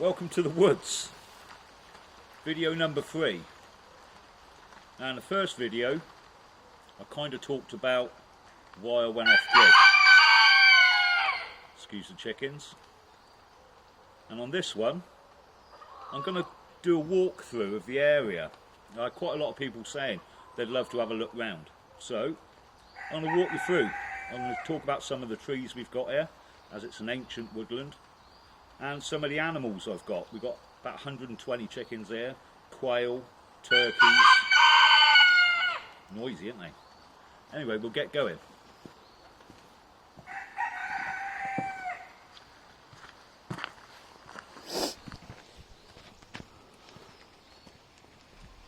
Welcome to the woods, video number 3. Now in the first video I kind of talked about why I went off grid. Excuse the chickens. And on this one I'm going to do a walkthrough of the area. Quite a lot of people saying they'd love to have a look round, so I'm going to walk you through. I'm going to talk about some of the trees we've got here, as it's an ancient woodland, and some of the animals I've got. We've got about 120 chickens here, quail, turkeys. Noisy, aren't they? Anyway, we'll get going.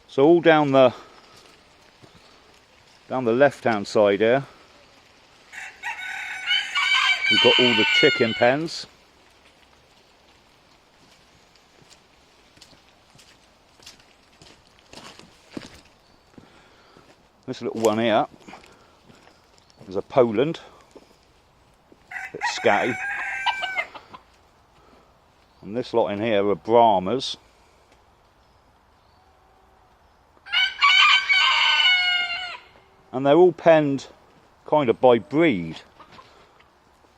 So all down the left-hand side here, we've got all the chicken pens. This little one here is a Poland, a bit scatty. And this lot in here are Brahmas. And they're all penned kind of by breed.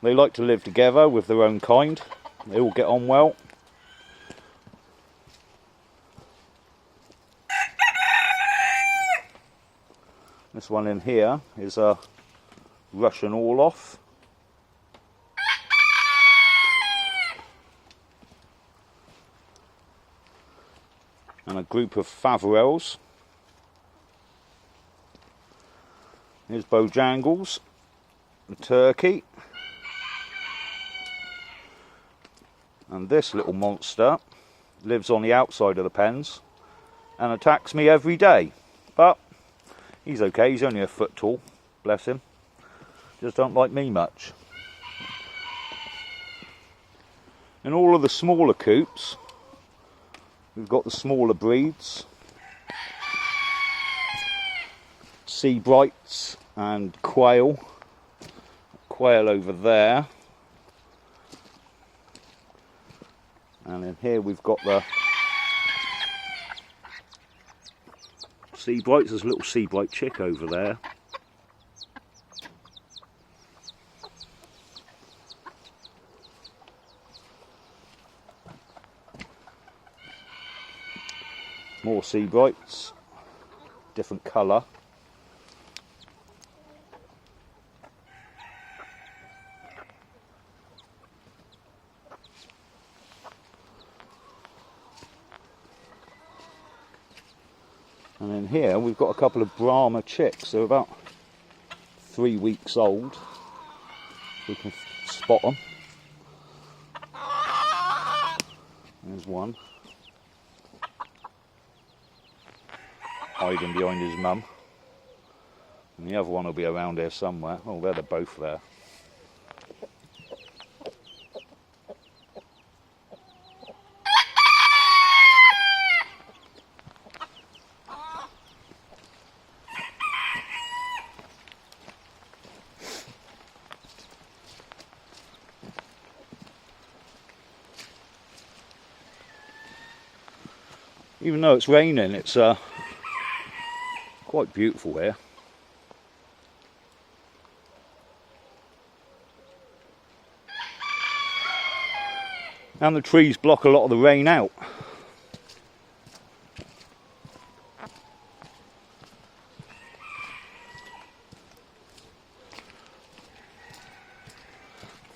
They like to live together with their own kind. They all get on well. This one in here is a Russian Orloff. And a group of Faverolles. Here's Bojangles, the turkey. And this little monster lives on the outside of the pens and attacks me every day. But he's okay, he's only a foot tall, bless him. Just don't like me much. In all of the smaller coops, we've got the smaller breeds. Seabrights and quail. Quail over there. And in here we've got the Seabrights. There's a little Seabright chick over there. More Seabrights, different colour. And in here we've got a couple of Brahma chicks. They're about 3 weeks old. We can spot them. There's one hiding behind his mum. And the other one will be around here somewhere. Oh, they're both there. Even though it's raining, it's quite beautiful here. And the trees block a lot of the rain out.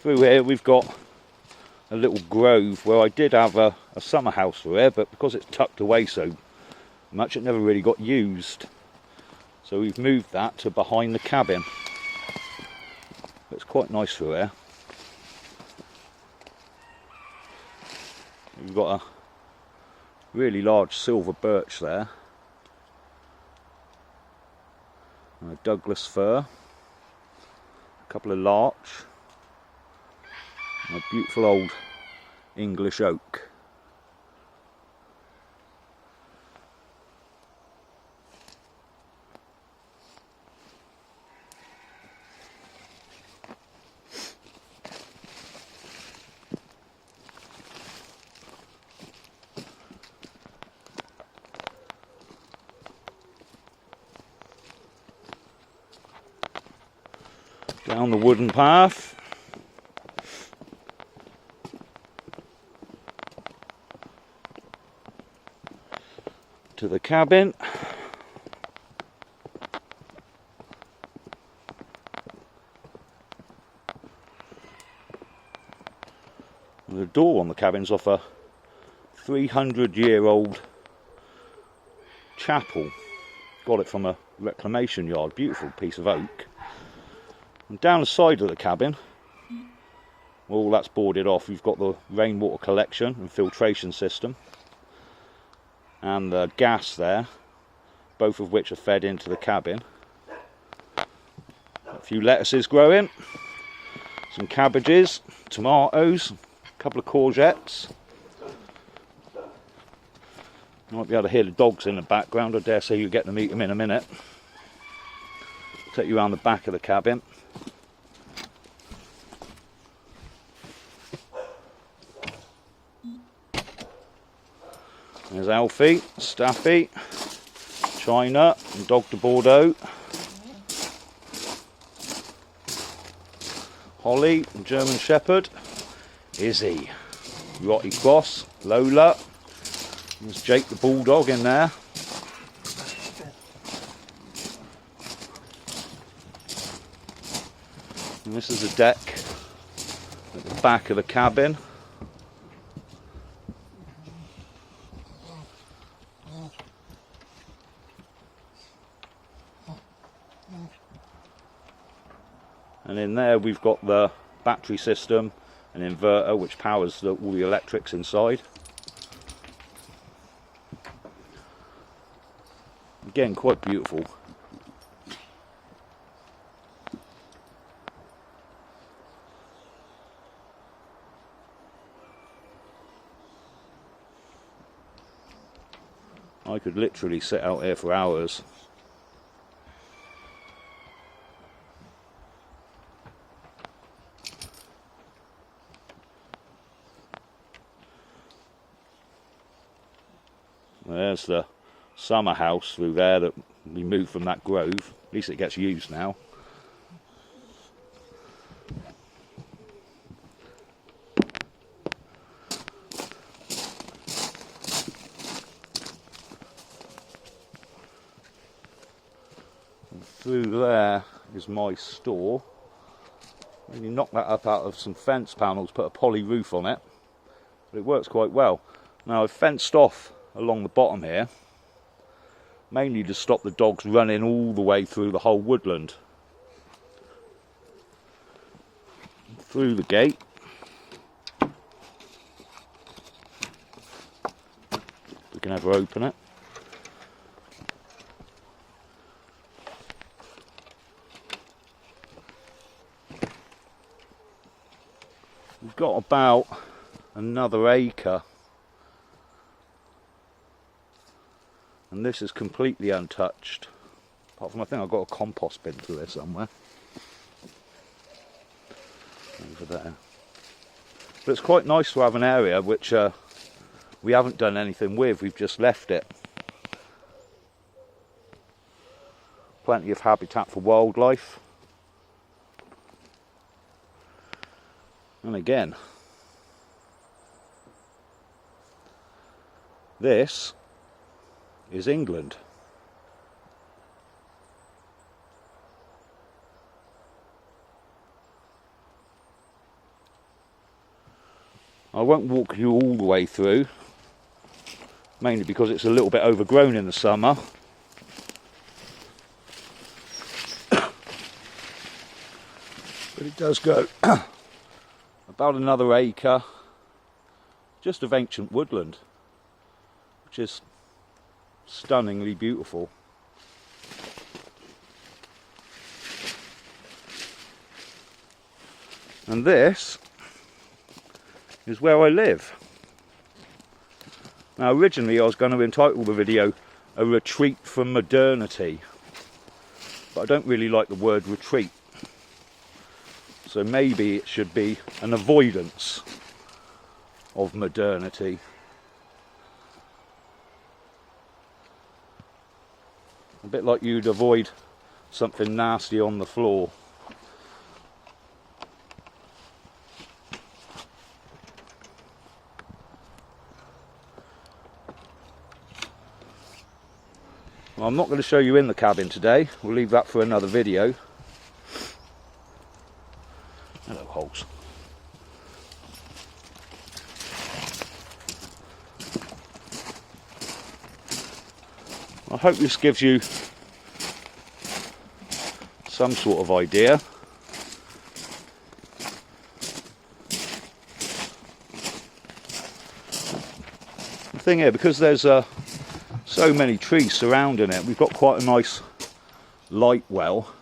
Through here we've got a little grove where I did have a summer house for here, but because it's tucked away so much it never really got used. So we've moved that to behind the cabin. It's quite nice through here. We've got a really large silver birch there. And a Douglas fir. A couple of larch. And a beautiful old English oak. Down the wooden path. To the cabin. And the door on the cabin's off a 300-year-old chapel. Got it from a reclamation yard, beautiful piece of oak. And down the side of the cabin, all that's boarded off, you've got the rainwater collection and filtration system. And the gas there, both of which are fed into the cabin. A few lettuces growing, some cabbages, tomatoes, a couple of courgettes. You might be able to hear the dogs in the background. I dare say you'll get to meet them in a minute. Take you around the back of the cabin. There's Alfie, Staffy, China, and Dog de Bordeaux. Holly, German Shepherd. Izzy, Rotty Cross, Lola. There's Jake the Bulldog in there. And this is the deck at the back of the cabin. And in there we've got the battery system, an inverter which powers all the electrics inside. Again, quite beautiful. I could literally sit out here for hours. There's the summer house through there that we moved from that grove. At least it gets used now. And through there is my store. You knock that up out of some fence panels, put a poly roof on it, but it works quite well. Now I've fenced off along the bottom here, mainly to stop the dogs running all the way through the whole woodland. Through the gate. We can ever open it. We've got about another acre. And this is completely untouched. Apart from, I think I've got a compost bin through there somewhere. Over there. But it's quite nice to have an area which we haven't done anything with, we've just left it. Plenty of habitat for wildlife. And again, this is England. I won't walk you all the way through, mainly because it's a little bit overgrown in the summer. But it does go about another acre just of ancient woodland, which is stunningly beautiful. And this is where I live. Now originally I was going to entitle the video A Retreat from Modernity, but I don't really like the word retreat, so maybe it should be an avoidance of modernity. A bit like you'd avoid something nasty on the floor. I'm not going to show you in the cabin today. We'll leave that for another video. Hello, holes. I hope this gives you some sort of idea. The thing here, because there's so many trees surrounding it, we've got quite a nice light well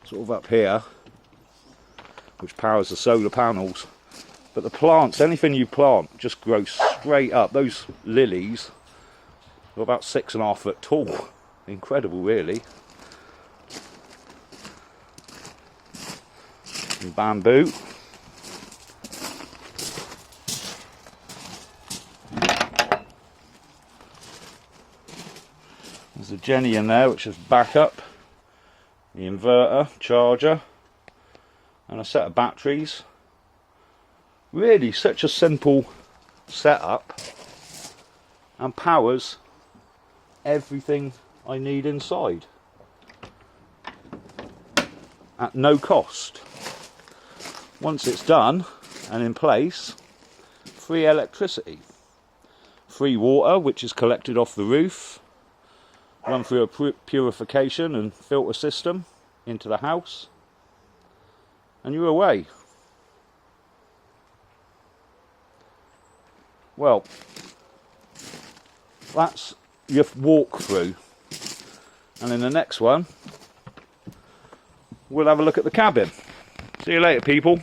sort of up here which powers the solar panels, but the plants, anything you plant just grows straight up. Those lilies are about 6.5 foot tall. Incredible, really. And bamboo. There's a Jenny in there which is backup, the inverter, charger, and a set of batteries. Really such a simple setup, and powers everything I need inside at no cost. Once it's done and in place, free electricity, free water which is collected off the roof, run through a purification and filter system into the house, and you're away. Well, that's your walkthrough, and in the next one we'll have a look at the cabin. See you later, people.